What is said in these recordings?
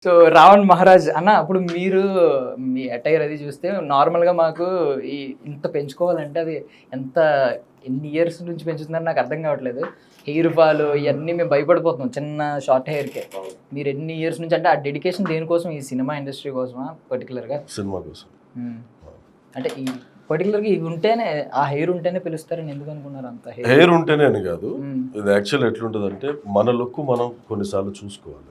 So 'Raavan Maharaj' అన్న అప్పుడు మీరు మీ అటైర్ అది చూస్తే నార్మల్‌గా మాకు ఈ ఇంత పెంచుకోవాలంటే అది ఎంత ఎన్ని ఇయర్స్ నుంచి పెంచుతున్నారో నాకు అర్థం కావట్లేదు. హెయిర్ ఫాల్ ఇయన్నీ మేము భయపడిపోతున్నాం చిన్న షార్ట్ హెయిర్‌కే. మీరు ఎన్ని ఇయర్స్ నుంచి అంటే ఆ డెడికేషన్ దేనికోసం ఈ సినిమా ఇండస్ట్రీ కోసమా పర్టిక్యులర్‌గా? సినిమా కోసం. అంటే ఈ పర్టిక్యులర్‌గా ఇవి ఉంటేనే ఆ హెయిర్ ఉంటేనే పిలుస్తారని ఎందుకు అనుకున్నారు అంత హెయిర్ ఉంటేనే అని కాదు. ఇది యాక్చువల్ ఎట్లుంటదంటే మన లుక్ మనం కొన్నిసార్లు చూసుకోవాలి.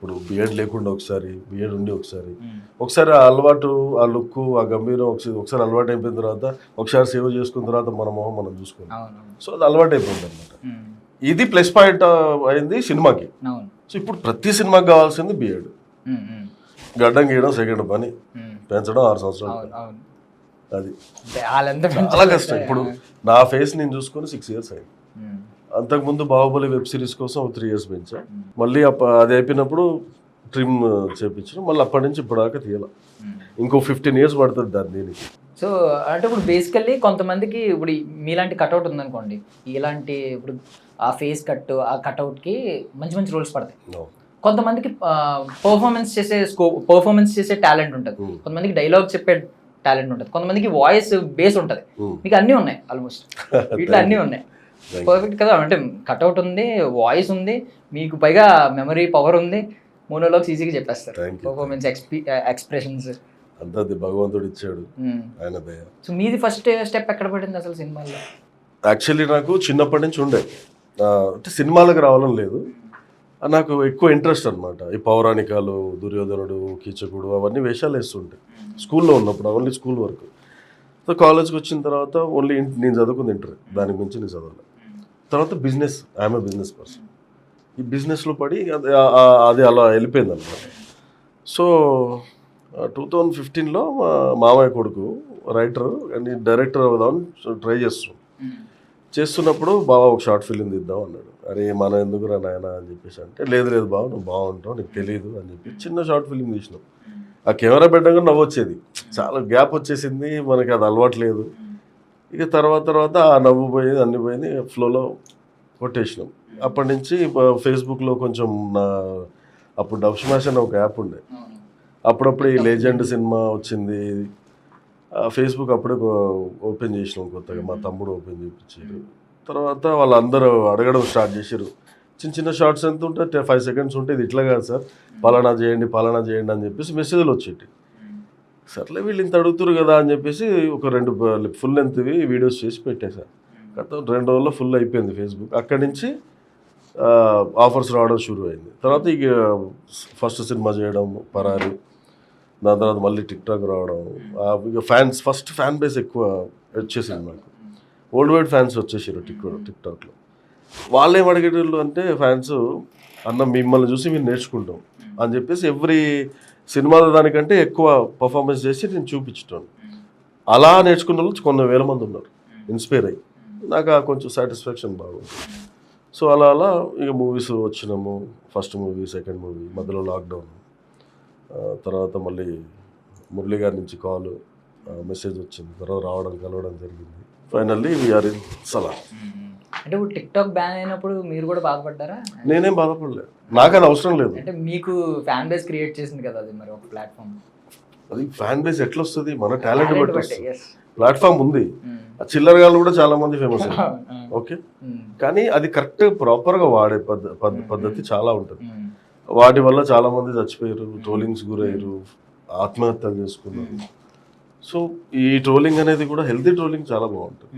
ఇప్పుడు బియర్డ్ లేకుండా ఒకసారి, బియర్డ్ ఉండి ఒకసారి ఆ అలవాటు, ఆ లుక్, ఆ గంభీరం ఒకసారి అలవాటు అయిపోయిన తర్వాత ఒకసారి సేవ్ చేసుకున్న తర్వాత మన మొహం మనం చూసుకోవాలి. సో అది అలవాటు అయిపోయింది అనమాట. ఇది ప్లస్ పాయింట్ అయింది సినిమాకి. సో ఇప్పుడు ప్రతి సినిమాకి కావాల్సింది బియర్డ్. గడ్డం గీయడం సెకండ్ పని, పెంచడం 6 సంవత్సరాలు. అది చాలా కష్టం. ఇప్పుడు నా ఫేస్ నేను చూసుకొని 6 ఇయర్స్ అయింది. అంతకుముందు బాహుబలి వెబ్ సిరీస్ కోసం 3 ఇయర్స్ పెంచా. మళ్ళీ అది అయిపోయినప్పుడు ట్రిమ్ చేయించాను. మళ్ళీ అప్పటి నుంచి ఇప్పటిదాకా తీయాల. ఇంకో 15 ఇయర్స్ పడుతుంది దీనికి. సో అంటే ఇప్పుడు బేసికల్లీ కొంతమందికి ఇప్పుడు మీలాంటి కట్అవుట్ ఉందనుకోండి, ఇలాంటి ఇప్పుడు ఆ ఫేస్ కట్, ఆ కట్అవుట్కి మంచి మంచి రోల్స్ పడతాయి. కొంతమందికి పర్ఫార్మెన్స్ చేసే టాలెంట్ ఉంటుంది, కొంతమందికి డైలాగ్ చెప్పే టాలెంట్ ఉంటుంది, కొంతమందికి వాయిస్ బేస్ ఉంటుంది. మీకు అన్నీ ఉన్నాయి, ఆల్మోస్ట్ వీటిలో అన్నీ ఉన్నాయి. పర్ఫెక్ట్ కదా. అంటే కట్అవుట్ ఉంది, వాయిస్ ఉంది, మీకు పైగా మెమరీ పవర్ ఉంది, మోనోలాగ్స్ ఈజీగా చెప్పేస్తారు. పర్ఫార్మెన్స్ ఎక్స్ప్రెషన్స్ అంతా భగవంతుడు ఇచ్చాడు, ఆయన దయ. సో మీది ఫస్ట్ స్టెప్ ఎక్కడ పడింది అసలు సినిమాలో? యాక్చువల్లీ నాకు చిన్నప్పటి నుంచి ఉండే అంటే సినిమాలకు రావాలని లేదు, నాకు ఎక్కువ ఇంట్రెస్ట్ అనమాట. ఈ పౌరాణికాలు, దుర్యోధనుడు, కీచకుడు అవన్నీ వేషాలు వేస్తుంటాయి స్కూల్లో ఉన్నప్పుడు, ఓన్లీ స్కూల్ వరకు. సో కాలేజ్కి వచ్చిన తర్వాత ఓన్లీ నేను చదువుకుంది ఇంటర్, దానికి మించి నేను చదవాలి. తర్వాత business, I'm a business person. ఈ బిజినెస్లో పడి అది అలా వెళ్ళిపోయింది అనమాట. సో 2015లో మా మామయ్య కొడుకు రైటర్ అండ్ డైరెక్టర్ అవుదామని ట్రై చేస్తున్నప్పుడు బావ ఒక షార్ట్ ఫిలిం తీద్దాం అన్నాడు. అరే మనం ఎందుకు రా నాయన అని చెప్పేసి అంటే, లేదు బావ నువ్వు బాగుంటావు, నీకు తెలియదు అని చెప్పి చిన్న షార్ట్ ఫిలిం తీసినాం. ఆ కెమెరా పెట్టగా నవ్వు వచ్చేది, చాలా గ్యాప్ వచ్చేసింది, మనకి అది అలవాటు లేదు. ఇక తర్వాత ఆ నవ్వు పోయింది, అన్ని పోయింది, ఫ్లోలో కొట్టేసినాం. అప్పటి నుంచి ఫేస్బుక్లో కొంచెం అప్పుడు డబ్ స్మాష్ అనే ఒక యాప్ ఉండే, అప్పుడప్పుడు ఈ లెజెండ్ సినిమా వచ్చింది, ఫేస్బుక్ అప్పుడే ఓపెన్ చేసినాం కొత్తగా, మా తమ్ముడు ఓపెన్ చేయించారు. తర్వాత వాళ్ళందరూ అడగడం స్టార్ట్ చేశారు, చిన్న షార్ట్స్ ఎంత ఉంటే 5 seconds ఉంటే, ఇది ఇట్లా కాదు సార్, పలానా చేయండి అని చెప్పేసి మెసేజ్లు వచ్చేటి. సర్లే వీళ్ళు ఇంత అడుగుతారు కదా అని చెప్పేసి ఒక 2 ఫుల్ లెంత్వి వీడియోస్ చేసి పెట్టేశారు. గత 2 రోజుల్లో ఫుల్ అయిపోయింది ఫేస్బుక్. అక్కడి నుంచి ఆఫర్స్ రావడం షురూ అయింది. తర్వాత ఇక ఫస్ట్ సినిమా చేయడం పరారి, దాని తర్వాత మళ్ళీ టిక్టాక్ రావడం, ఇక ఫస్ట్ ఫ్యాన్ బేస్ ఎక్కువ వచ్చేసింది నాకు. వరల్డ్ వైడ్ ఫ్యాన్స్ వచ్చేసారు టిక్టాక్లో. వాళ్ళు ఏం అడిగేటోళ్ళు అంటే ఫ్యాన్స్, అన్న మిమ్మల్ని చూసి మేము నేర్చుకుంటాం అని చెప్పేసి ఎవ్రీ సినిమాలో దానికంటే ఎక్కువ పర్ఫార్మెన్స్ చేసి నేను చూపించటం. అలా నేర్చుకున్న వాళ్ళు కొన్ని వేల మంది ఉన్నారు ఇన్స్పైర్ అయ్యి. నాకు కొంచెం సాటిస్ఫాక్షన్ బాగుంది. సో అలా ఇక మూవీస్ వచ్చినాము. ఫస్ట్ మూవీ, సెకండ్ మూవీ, మధ్యలో లాక్డౌన్, తర్వాత మళ్ళీ మురళి గారి నుంచి కాల్ మెసేజ్ వచ్చింది, తర్వాత కలవడం జరిగింది. Finally we are in Salaar. అంటే ఇప్పుడు టిక్టాక్ బ్యాన్ అయినప్పుడు మీరు కూడా బాధపడ్డారా? నేనేం బాధపడలేదు, నాకు అది అవసరం లేదు. అంటే మీకు ఫ్యాన్ బేస్ క్రియేట్ చేసింది కదా అది, మరి ఒక ప్లాట్ఫామ్. అది ఫ్యాన్ బేస్ ఎట్లా వస్తుంది, మన టాలెంట్ బట్టి ప్లాట్ఫామ్ ఉంది. ఆ చిల్లరగాళ్ళు కూడా చాలా మంది ఫేమస్ అయ్యారు, ఓకే. కానీ అది కరెక్ట్ ప్రాపర్గా వాడే పద్ధతి చాలా ఉంటుంది. వాటి వల్ల చాలా మంది చచ్చిపోయారు, ట్రోలింగ్స్ గురయ్యారు, ఆత్మహత్యలు చేసుకున్నారు. సో ఈ ట్రోలింగ్ అనేది కూడా హెల్తీ ట్రోలింగ్ చాలా బాగుంటుంది.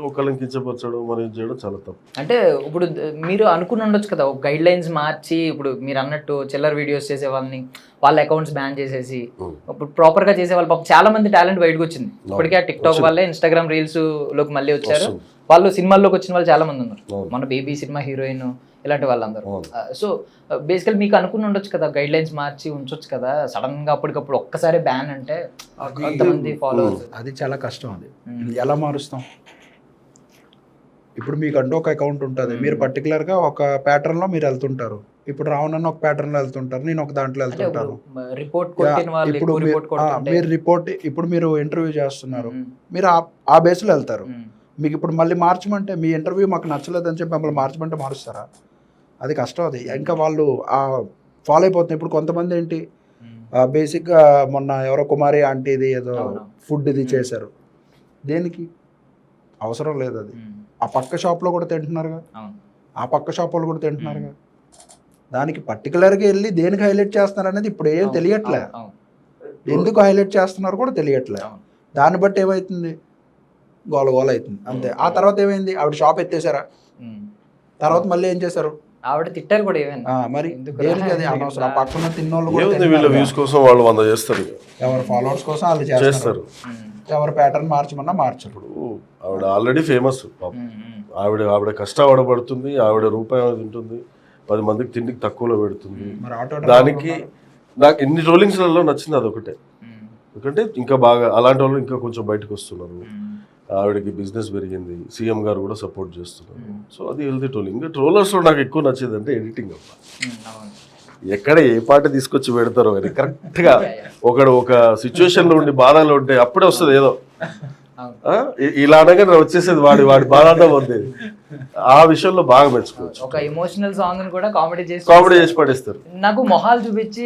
ఒకళ్ళని కించపరచడం మరి చేయడం చాలా తప్పు. అంటే ఇప్పుడు మీరు అనుకుని ఉండొచ్చు కదా, ఒక గైడ్ లైన్స్ మార్చి, ఇప్పుడు మీరు అన్నట్టు చిల్లర్ వీడియోస్ చేసే వాళ్ళని వాళ్ళ అకౌంట్స్ బ్యాన్ చేసేసి ఇప్పుడు ప్రాపర్ గా చేసే వాళ్ళు, చాలా మంది టాలెంట్ బయటకు వచ్చింది. ఇప్పటికే ఆ టిక్టాక్ వల్లే ఇన్స్టాగ్రామ్ రీల్స్ లోకి మళ్ళీ వచ్చారు, వాళ్ళు సినిమాల్లోకి వచ్చిన వాళ్ళు చాలా మంది ఉన్నారు. మన బేబీ సినిమా హీరోయిన్ ఇలాంటి వాళ్ళందరూ. సో బేసికల్ మీకు అనుకుని ఉండొచ్చు కదా, గైడ్ లైన్స్ మార్చి ఉంచొచ్చు కదా, సడన్ గా అప్పటికప్పుడు ఒక్కసారి బ్యాన్ అంటే అంతమంది ఫాలోవర్స్. అది చాలా కష్టం. అది ఎలా మారుస్తాం? ఇప్పుడు మీకు అంటూ ఒక అకౌంట్ ఉంటుంది, మీరు పర్టికులర్గా ఒక ప్యాటర్న్లో మీరు వెళ్తుంటారు. ఇప్పుడు రావణన్న ఒక ప్యాటర్న్లో వెళ్తుంటారు, నేను ఒక దాంట్లో వెళ్తుంటాను. ఇప్పుడు మీరు రిపోర్ట్, ఇప్పుడు మీరు ఇంటర్వ్యూ చేస్తున్నారు, మీరు ఆ బేస్లో వెళ్తారు. మీకు ఇప్పుడు మళ్ళీ మార్చమంటే, మీ ఇంటర్వ్యూ మాకు నచ్చలేదని చెప్పి మిమ్మల్ని మార్చమంటే మారుస్తారా? అది కష్టం. అది ఇంకా వాళ్ళు ఫాలో అయిపోతున్నాయి. ఇప్పుడు కొంతమంది ఏంటి బేసిక్గా మొన్న ఎవరో కుమారి ఆంటీది ఏదో ఫుడ్ ఇది చేశారు, దేనికి అవసరం లేదు అది. ఆ పక్క షాప్లో కూడా తింటున్నారుగా, ఆ పక్క షాప్ వాళ్ళు కూడా తింటున్నారుగా. దానికి పర్టికులర్గా వెళ్ళి దేనికి హైలైట్ చేస్తున్నారు అనేది ఇప్పుడు ఏం తెలియట్లే, ఎందుకు హైలైట్ చేస్తున్నారు కూడా తెలియట్లే. దాన్ని బట్టి ఏమవుతుంది, గోల గోల అవుతుంది అంతే. ఆ తర్వాత ఏమైంది, ఆవిడ షాప్ ఎత్తేసారా, తర్వాత మళ్ళీ ఏం చేశారు, ఆవిడ తిట్టారు కూడా ఏమైనా. మరి దేనికి అది అనవసరం. ఆ పక్కన తిన్నోళ్ళు వీళ్ళ వ్యూస్ కోసం వాళ్ళు 100 చేస్తారు, ఎవరి ఫాలోవర్స్ కోసం వాళ్ళు చేస్తారు, ఎవరి ప్యాటర్న్ మార్చమన్నా మార్చరు. ఆవిడ ఆల్రెడీ ఫేమస్, ఆవిడ కష్టపడబడుతుంది, ఆవిడ రూపాయి ఉంటుంది, 10 మందికి తిండికి తక్కువలో పెడుతుంది. దానికి నాకు ఇన్ని రోలింగ్స్లలో నచ్చింది అదొకటే. ఎందుకంటే ఇంకా బాగా అలాంటి వాళ్ళు ఇంకా కొంచెం బయటకు వస్తున్నారు, ఆవిడకి బిజినెస్ పెరిగింది, సీఎం గారు కూడా సపోర్ట్ చేస్తున్నారు. సో అది హెల్తీ ట్రోలింగ్. ఇంకా ట్రోలర్స్లో నాకు ఎక్కువ నచ్చేది అంటే ఎడిటింగ్ అబ్బా. ఎక్కడ ఏ పాట తీసుకొచ్చి పెడతారో అది కరెక్ట్గా ఒక సిచ్యువేషన్లో ఉండి బాధలో ఉంటే అప్పుడే వస్తుంది ఏదో ఇలా అనగానే వచ్చేసేది, వాడి బాధ పొందేది. ఆ విషయంలో బాగా మెచ్చుకోవచ్చు. ఒక ఎమోషనల్ సాంగ్ కూడా కామెడీ చేసి పడేస్తారు. నాకు మొహాలు చూపించి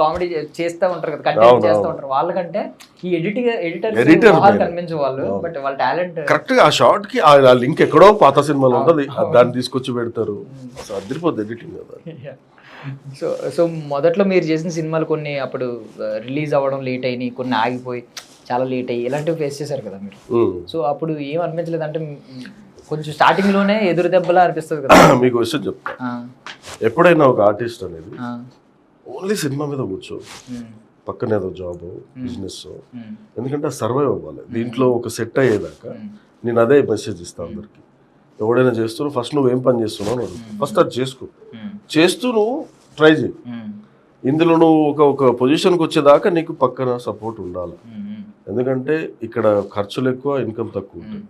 కామెడీ చేస్తూ ఉంటారు కదా, కంటెంట్ చేస్తూ ఉంటారు. వాళ్ళకంటే ఈ ఎడిటర్ మొహాలు కనిపించే వాళ్ళు, బట్ వాళ్ళ టాలెంట్ కరెక్ట్ గా ఆ షార్ట్ కి ఆ లింక్ ఎక్కడో పాత సినిమాలో ఉంటుంది, దాన్ని తీసుకొచ్చి పెడతారు. అదిరిపోద్ది ఎడిటింగ్ కదా. సో మొదట్లో మీరు చేసిన సినిమాలు కొన్ని అప్పుడు రిలీజ్ అవ్వడం లేట్ అయినాయి, కొన్ని ఆగిపోయి చాలా లేట్ అయ్యి ఇలాంటివి ఫేస్ చేశారు కదా మీరు. సో అప్పుడు ఏం అనిపించలేదు అంటే కొంచెం స్టార్టింగ్ లోనే ఎదురు దెబ్బలా అనిపిస్తుంది కదా. మీకు విషయం చెప్తా, ఎప్పుడైనా ఒక ఆర్టిస్ట్ అనేది ఓన్లీ సినిమా మీద కూర్చో, పక్కన ఏదో జాబ్ బిజినెస్, ఎందుకంటే సర్వైవ్ అవ్వాలి. దీంట్లో ఒక సెట్ అయ్యేదాకా నేను అదే మెసేజ్ ఇస్తాను అందరికి. ఎవడైనా చేస్తున్నావు ఫస్ట్ నువ్వేం పని చేస్తున్నావు అని అడుగు, ఫస్ట్ అది చేసుకో, చేస్తూ నువ్వు ట్రై చేయి. ఇందులో నువ్వు ఒక పొజిషన్కి వచ్చేదాకా నీకు పక్కన సపోర్ట్ ఉండాలి. ఎందుకంటే ఇక్కడ ఖర్చులు ఎక్కువ, ఇన్కమ్ తక్కువ ఉంటుంది.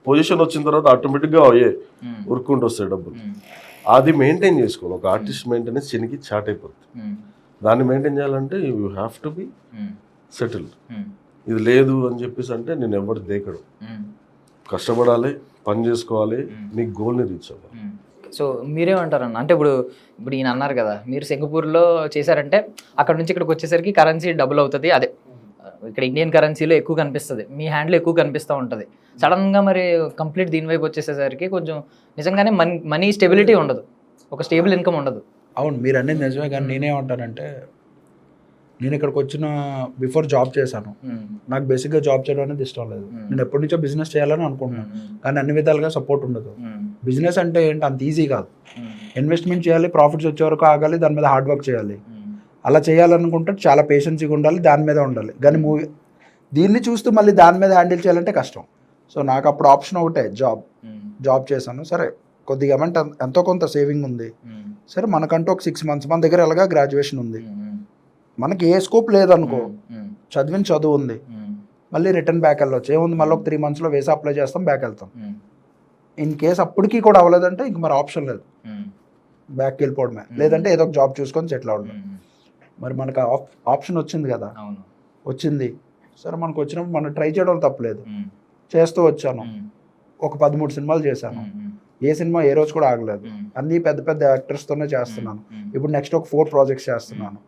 పొజిషన్ వచ్చిన తర్వాత ఆటోమేటిక్గా ఉరుక్కుంటూ వస్తాయి డబ్బులు. అది మెయింటైన్ చేసుకోవాలి. ఒక ఆర్టిస్ట్ మెయింటెనెన్స్ చినికి చాట్ అయిపోతుంది. దాన్ని మెయింటైన్ చేయాలంటే you have to be settled. ఇది లేదు అని చెప్పేసి అంటే నేను ఎవరు దేకడు, కష్టపడాలి, పని చేసుకోవాలి, నీ గోల్ని రీచ్ అవ్వాలి. సో మీరేమంటారన్న, అంటే ఇప్పుడు ఈయన అన్నారు కదా మీరు సింగపూర్లో చేశారంటే అక్కడ నుంచి ఇక్కడికి వచ్చేసరికి కరెన్సీ డబుల్ అవుతుంది, అదే ఇక్కడ ఇండియన్ కరెన్సీలో ఎక్కువ కనిపిస్తుంది, మీ హ్యాండ్లో ఎక్కువ కనిపిస్తూ ఉంటుంది. సడన్గా మరి కంప్లీట్ దీని వైపు వచ్చేసేసరికి కొంచెం నిజంగానే మనీ స్టెబిలిటీ ఉండదు, ఒక స్టేబుల్ ఇన్కమ్ ఉండదు. అవును, మీరు అనేది నిజమే. కానీ నేనేమంటానంటే, నేను ఇక్కడికి వచ్చిన బిఫోర్ జాబ్ చేశాను. నాకు బేసిక్గా జాబ్ చేయడం అనేది ఇష్టం లేదు. నేను ఎప్పటి నుంచో బిజినెస్ చేయాలని అనుకుంటున్నాను, కానీ అన్ని విధాలుగా సపోర్ట్ ఉండదు. బిజినెస్ అంటే ఏంటి, అంత ఈజీ కాదు. ఇన్వెస్ట్మెంట్ చేయాలి, ప్రాఫిట్స్ వచ్చే వరకు ఆగాలి, దాని మీద హార్డ్ వర్క్ చేయాలి. అలా చేయాలనుకుంటే చాలా పేషెన్సీగా ఉండాలి, దాని మీద ఉండాలి. కానీ దీన్ని చూస్తూ మళ్ళీ దాని మీద హ్యాండిల్ చేయాలంటే కష్టం. సో నాకు అప్పుడు ఆప్షన్ ఒకటే జాబ్ చేశాను. సరే కొద్దిగా అమౌంట్ ఎంతో కొంత సేవింగ్ ఉంది, సరే మనకంటూ ఒక 6 months మన దగ్గర ఎలాగా గ్రాడ్యుయేషన్ ఉంది, మనకి ఏ స్కోప్ లేదనుకో, చదువు ఉంది, మళ్ళీ రిటర్న్ బ్యాక్ వెళ్ళొచ్చు. ఏముంది, మళ్ళీ ఒక 3 monthsలో వేసి అప్లై చేస్తాం, బ్యాక్ వెళ్తాం. ఇన్ కేస్ అప్పటికీ కూడా అవ్వలేదంటే ఇంక మరి ఆప్షన్ లేదు, బ్యాక్ వెళ్ళిపోవడమే. లేదంటే ఏదో ఒక జాబ్ చూసుకొని సెటిల్ అవ్వడం. మరి మనకు ఆప్షన్ వచ్చింది కదా, వచ్చింది, సరే మనకు వచ్చినప్పుడు మనం ట్రై చేయడం తప్పలేదు. చేస్తూ వచ్చాను, ఒక 13 సినిమాలు చేశాను, ఏ సినిమా ఏ రోజు కూడా ఆగలేదు. అన్నీ పెద్ద పెద్ద యాక్టర్స్తోనే చేస్తున్నాను. ఇప్పుడు నెక్స్ట్ ఒక 4 ప్రాజెక్ట్స్ చేస్తున్నాను,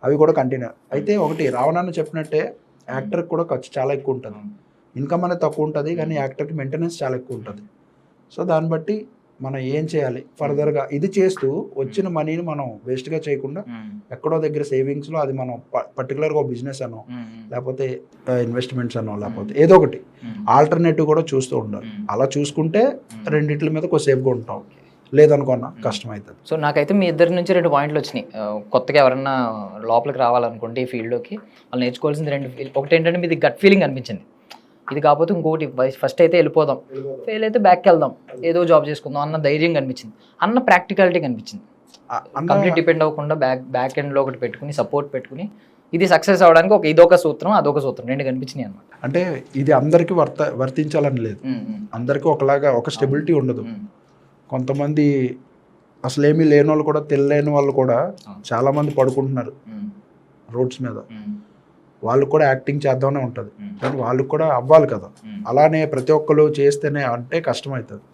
అవి కూడా కంటిన్యూ. అయితే ఒకటి రావణాన్ని చెప్పినట్టే యాక్టర్కి కూడా ఖర్చు చాలా ఎక్కువ ఉంటుంది, ఇన్కమ్ అనేది తక్కువ ఉంటుంది, కానీ యాక్టర్కి మెయింటెనెన్స్ చాలా ఎక్కువ ఉంటుంది. సో దాన్ని బట్టి మనం ఏం చేయాలి ఫర్దర్గా, ఇది చేస్తూ వచ్చిన మనీని మనం వేస్ట్గా చేయకుండా ఎక్కడో దగ్గర సేవింగ్స్లో అది మనం పర్టికులర్గా ఒక బిజినెస్ అనో, లేకపోతే ఇన్వెస్ట్మెంట్స్ అనో, లేకపోతే ఏదో ఒకటి ఆల్టర్నేటివ్ కూడా చూస్తూ ఉండాలి. అలా చూసుకుంటే రెండిట్ల మీద కొంచెం సేఫ్గా ఉంటాం, లేదనుకున్నా కష్టం అవుతుంది. సో నాకైతే మీ ఇద్దరి నుంచి 2 పాయింట్లు వచ్చినాయి. కొత్తగా ఎవరన్నా లోపలికి రావాలనుకుంటే ఈ ఫీల్డ్లోకి వాళ్ళు నేర్చుకోవాల్సింది 2. ఒకటి ఏంటంటే మీది గట్ ఫీలింగ్ అనిపించింది, ఇది కాకపోతే ఇంకోటి ఫస్ట్ అయితే వెళ్ళిపోదాం, ఫెయిల్ అయితే బ్యాక్కి వెళ్దాం, ఏదో జాబ్ చేసుకుందాం అన్న ధైర్యం కనిపించింది, అన్న ప్రాక్టికాలిటీ కనిపించింది. కంప్లీట్ డిపెండ్ అవ్వకుండా బ్యాక్ ఎండ్లో ఒకటి పెట్టుకుని సపోర్ట్ పెట్టుకుని ఇది సక్సెస్ అవ్వడానికి ఇదొక సూత్రం అదొక సూత్రం 2 కనిపించినాయి అనమాట. అంటే ఇది అందరికీ వర్తించాలని లేదు, అందరికీ ఒకలాగా ఒక స్టెబిలిటీ ఉండదు. కొంతమంది అసలు ఏమీ లేని వాళ్ళు కూడా, తెలియని వాళ్ళు కూడా చాలామంది పడుకుంటున్నారు రోడ్స్ మీద. వాళ్ళకు కూడా యాక్టింగ్ చేద్దామనే ఉంటుంది, కానీ వాళ్ళకు కూడా అవ్వాలి కదా. అలానే ప్రతి ఒక్కరు చేస్తేనే అంటే కష్టమవుతుంది.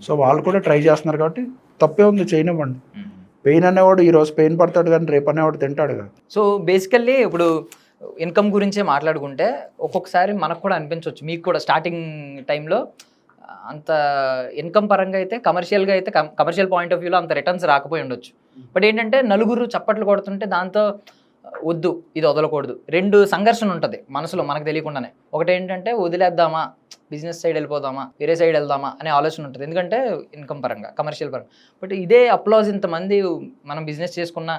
సో వాళ్ళు కూడా ట్రై చేస్తున్నారు కాబట్టి తప్పే ఉంది, చేయనివ్వండి. పెయిన్ అనేవాడు ఈరోజు పెయిన్ పడతాడు కానీ రేపు అనేవాడు తింటాడు కదా. సో బేసికల్లీ ఇప్పుడు ఇన్కమ్ గురించే మాట్లాడుకుంటే ఒక్కొక్కసారి మనకు కూడా అనిపించవచ్చు, మీకు కూడా స్టార్టింగ్ టైంలో అంత ఇన్కమ్ పరంగా అయితే కమర్షియల్గా అయితే కమర్షియల్ పాయింట్ ఆఫ్ వ్యూలో అంత రిటర్న్స్ రాకపోయి ఉండొచ్చు. బట్ ఏంటంటే నలుగురు చప్పట్లు కొడుతుంటే దాంతో వద్దు ఇది వదలకూడదు, రెండు సంఘర్షణ ఉంటుంది మనసులో మనకు తెలియకుండానే. ఒకటి ఏంటంటే వదిలేద్దామా, బిజినెస్ సైడ్ వెళ్ళిపోదామా, వేరే సైడ్ వెళ్దామా అనే ఆలోచన ఉంటుంది, ఎందుకంటే ఇన్కమ్ పరంగా కమర్షియల్ పరంగా. బట్ ఇదే అప్లాజ్ ఇంతమంది మనం బిజినెస్ చేసుకున్న,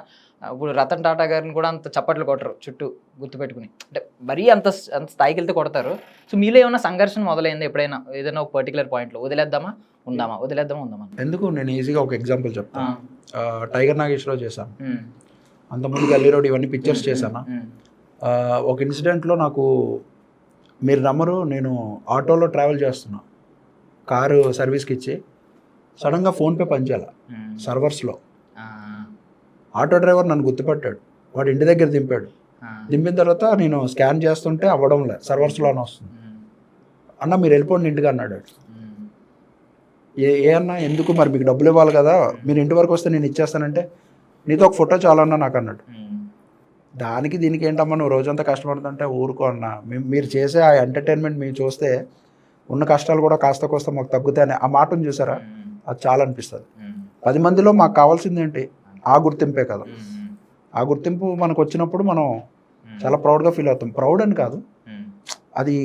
ఇప్పుడు రతన్ టాటా గారిని కూడా అంత చప్పట్లు కొట్టరు చుట్టూ గుర్తుపెట్టుకుని, అంటే మరీ అంత స్థాయికి వెళ్తే కొడతారు. సో మీలో ఏమైనా సంఘర్షణ మొదలైంది ఎప్పుడైనా, ఏదైనా ఒక పర్టికులర్ పాయింట్లో వదిలేద్దామా ఉందామా, వదిలేద్దామా ఉందామా? ఎందుకు నేను ఈజీగా ఒక ఎగ్జాంపుల్ చెప్తాను. టైగర్ నాగేశ్వరరావు చేశాను, అంతకుముందు గల్లీ రోడ్ ఇవన్నీ పిక్చర్స్ చేశాను. ఒక ఇన్సిడెంట్లో నాకు మీరు నమ్మరు, నేను ఆటోలో ట్రావెల్ చేస్తున్నా, కారు సర్వీస్కి ఇచ్చి సడన్గా ఫోన్పే పనిచేయాలి సర్వర్స్లో. ఆటో డ్రైవర్ నన్ను గుర్తుపట్టాడు, వాడు ఇంటి దగ్గర దింపాడు. దింపిన తర్వాత నేను స్కాన్ చేస్తుంటే అవ్వడం లేదు, సర్వర్స్లోనే వస్తుంది. అన్న మీరు వెళ్ళిపోండి ఇంటికి అన్నాడు. ఏ అన్న ఎందుకు, మరి మీకు డబ్బులు ఇవ్వాలి కదా, మీరు ఇంటి వరకు వస్తే నేను ఇచ్చేస్తానంటే నీతో ఒక ఫోటో చాలన్నా నాకు అన్నాడు. దానికి దీనికి ఏంటమ్మా నువ్వు రోజంతా కష్టపడుతుంటే ఊరుకో అన్న, మీరు చేసే ఆ ఎంటర్టైన్మెంట్ మీరు చూస్తే ఉన్న కష్టాలు కూడా కాస్త కోస్త మాకు తగ్గుతాయని ఆ మాటను చూసారా, అది చాలా అనిపిస్తుంది. 10 మందిలో మాకు కావాల్సింది ఏంటి, ఆ గుర్తింపే కదా. ఆ గుర్తింపు మనకు వచ్చినప్పుడు మనం చాలా ప్రౌడ్గా ఫీల్ అవుతాం. ప్రౌడ్ అని కాదు, అది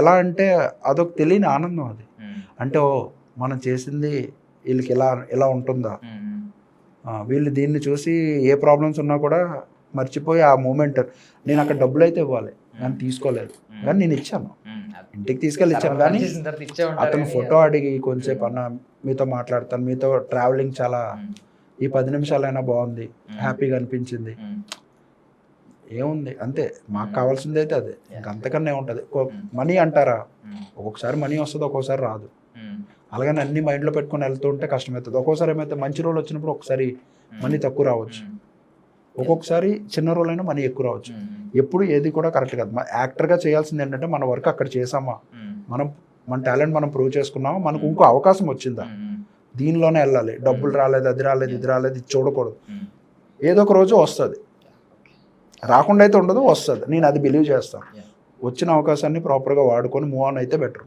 ఎలా అంటే అదొక తెలియని ఆనందం. అది అంటే ఓ మనం చేసింది వీళ్ళకి ఎలా ఉంటుందా, వీళ్ళు దీన్ని చూసి ఏ ప్రాబ్లమ్స్ ఉన్నా కూడా మర్చిపోయి ఆ మూమెంట్. నేను అక్కడ డబ్బులు అయితే ఇవ్వాలి కానీ తీసుకోలేదు, కానీ నేను ఇచ్చాను, ఇంటికి తీసుకెళ్ళి ఇచ్చాను. కానీ అతను ఫోటో అడిగి కొంచెంసేపు అన్న మీతో మాట్లాడతాను, మీతో ట్రావెలింగ్ చాలా ఈ 10 నిమిషాలైనా బాగుంది, హ్యాపీగా అనిపించింది, ఏముంది అంతే. మాకు కావాల్సింది అయితే అదే, ఇంకంతకన్నా ఏముంటుంది. మనీ అంటారా, ఒక్కొక్కసారి మనీ వస్తుంది, ఒక్కొక్కసారి రాదు. అలాగని అన్ని మైండ్లో పెట్టుకుని వెళ్తూ ఉంటే కష్టమవుతుంది. ఒక్కోసారి ఏమైతే మంచి రోజులు వచ్చినప్పుడు ఒకసారి మనీ తక్కువ రావచ్చు, ఒక్కొక్కసారి చిన్న రోజులు అయినా మనీ ఎక్కువ రావచ్చు. ఎప్పుడు ఏది కూడా కరెక్ట్ కాదు. యాక్టర్గా చేయాల్సింది ఏంటంటే మన వర్క్ అక్కడ చేసామా, మన టాలెంట్ మనం ప్రూవ్ చేసుకున్నామా, మనకు ఇంకో అవకాశం వచ్చిందా, దీనిలోనే వెళ్ళాలి. డబ్బులు రాలేదు, అది రాలేదు, ఇది రాలేదు, ఇది చూడకూడదు. ఏదో ఒక రోజు వస్తుంది, రాకుండా అయితే ఉండదు, వస్తుంది. నేను అది బిలీవ్ చేస్తాను. వచ్చిన అవకాశాన్ని ప్రాపర్గా వాడుకొని మూవ్ ఆన్ అయితే బెటర్.